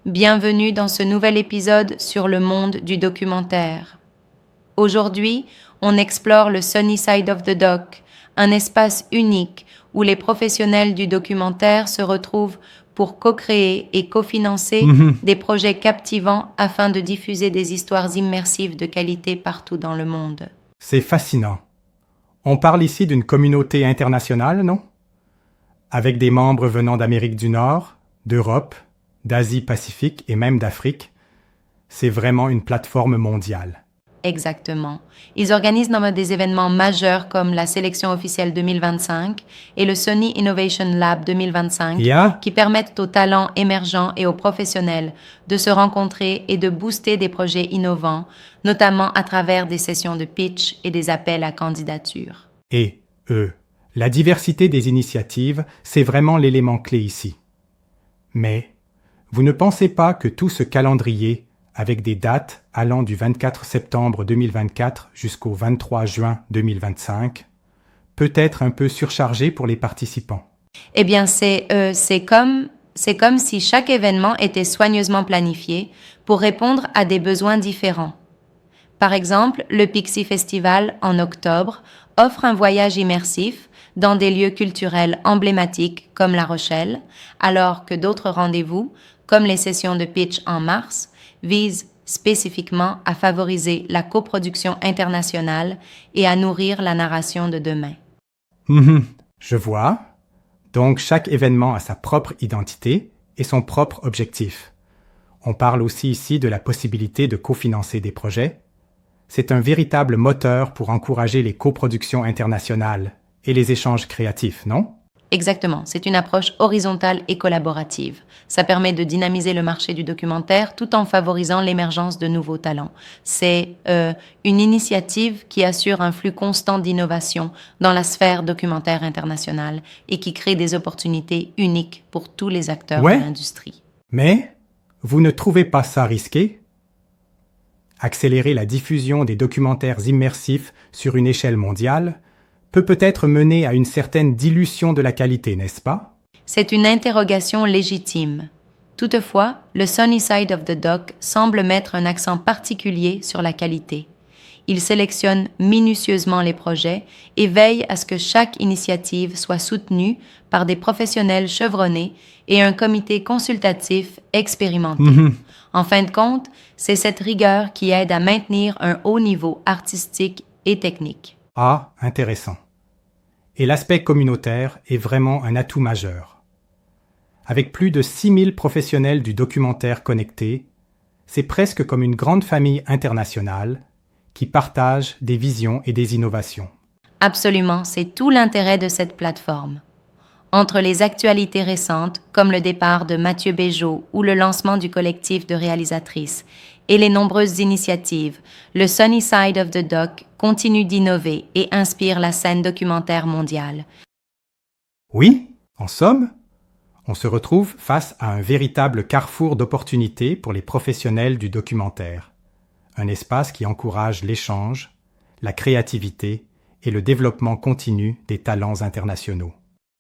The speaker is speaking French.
Bienvenue dans ce nouvel épisode sur le monde du documentaire. Aujourd'hui, on explore le Sunny Side of the Doc, un espace unique où les professionnels du documentaire se retrouvent pour co-créer et cofinancer des projets captivants afin de diffuser des histoires immersives de qualité partout dans le monde. C'est fascinant. On parle ici d'une communauté internationale, non? Avec des membres venant d'Amérique du Nord, d'Europe, d'Asie-Pacifique et même d'Afrique. C'est vraiment une plateforme mondiale. Exactement. Ils organisent des événements majeurs comme la sélection officielle 2025 et le Sony Innovation Lab 2025 qui permettent aux talents émergents et aux professionnels de se rencontrer et de booster des projets innovants, notamment à travers des sessions de pitch et des appels à candidature. Et, la diversité des initiatives, c'est vraiment l'élément clé ici. Mais, vous ne pensez pas que tout ce calendrier avec des dates allant du 24 septembre 2024 jusqu'au 23 juin 2025, peut être un peu surchargé pour les participants. Eh bien, c'est comme si chaque événement était soigneusement planifié pour répondre à des besoins différents. Par exemple, le Pixie Festival, en octobre, offre un voyage immersif dans des lieux culturels emblématiques comme La Rochelle, alors que d'autres rendez-vous, comme les sessions de pitch en mars, vise spécifiquement à favoriser la coproduction internationale et à nourrir la narration de demain. Je vois. Donc chaque événement a sa propre identité et son propre objectif. On parle aussi ici de la possibilité de cofinancer des projets. C'est un véritable moteur pour encourager les coproductions internationales et les échanges créatifs, non? Exactement, c'est une approche horizontale et collaborative. Ça permet de dynamiser le marché du documentaire tout en favorisant l'émergence de nouveaux talents. C'est une initiative qui assure un flux constant d'innovation dans la sphère documentaire internationale et qui crée des opportunités uniques pour tous les acteurs de l'industrie. Mais vous ne trouvez pas ça risqué? Accélérer la diffusion des documentaires immersifs sur une échelle mondiale peut-être mener à une certaine dilution de la qualité, n'est-ce pas? C'est une interrogation légitime. Toutefois, le Sunny Side of the Doc semble mettre un accent particulier sur la qualité. Il sélectionne minutieusement les projets et veille à ce que chaque initiative soit soutenue par des professionnels chevronnés et un comité consultatif expérimenté. En fin de compte, c'est cette rigueur qui aide à maintenir un haut niveau artistique et technique. Ah, intéressant. Et l'aspect communautaire est vraiment un atout majeur. Avec plus de 6000 professionnels du documentaire connectés, c'est presque comme une grande famille internationale qui partage des visions et des innovations. Absolument, c'est tout l'intérêt de cette plateforme. Entre les actualités récentes, comme le départ de Mathieu Béjot ou le lancement du collectif de réalisatrices, et les nombreuses initiatives, le Sunny Side of the Doc continue d'innover et inspire la scène documentaire mondiale. Oui, en somme, on se retrouve face à un véritable carrefour d'opportunités pour les professionnels du documentaire. Un espace qui encourage l'échange, la créativité et le développement continu des talents internationaux.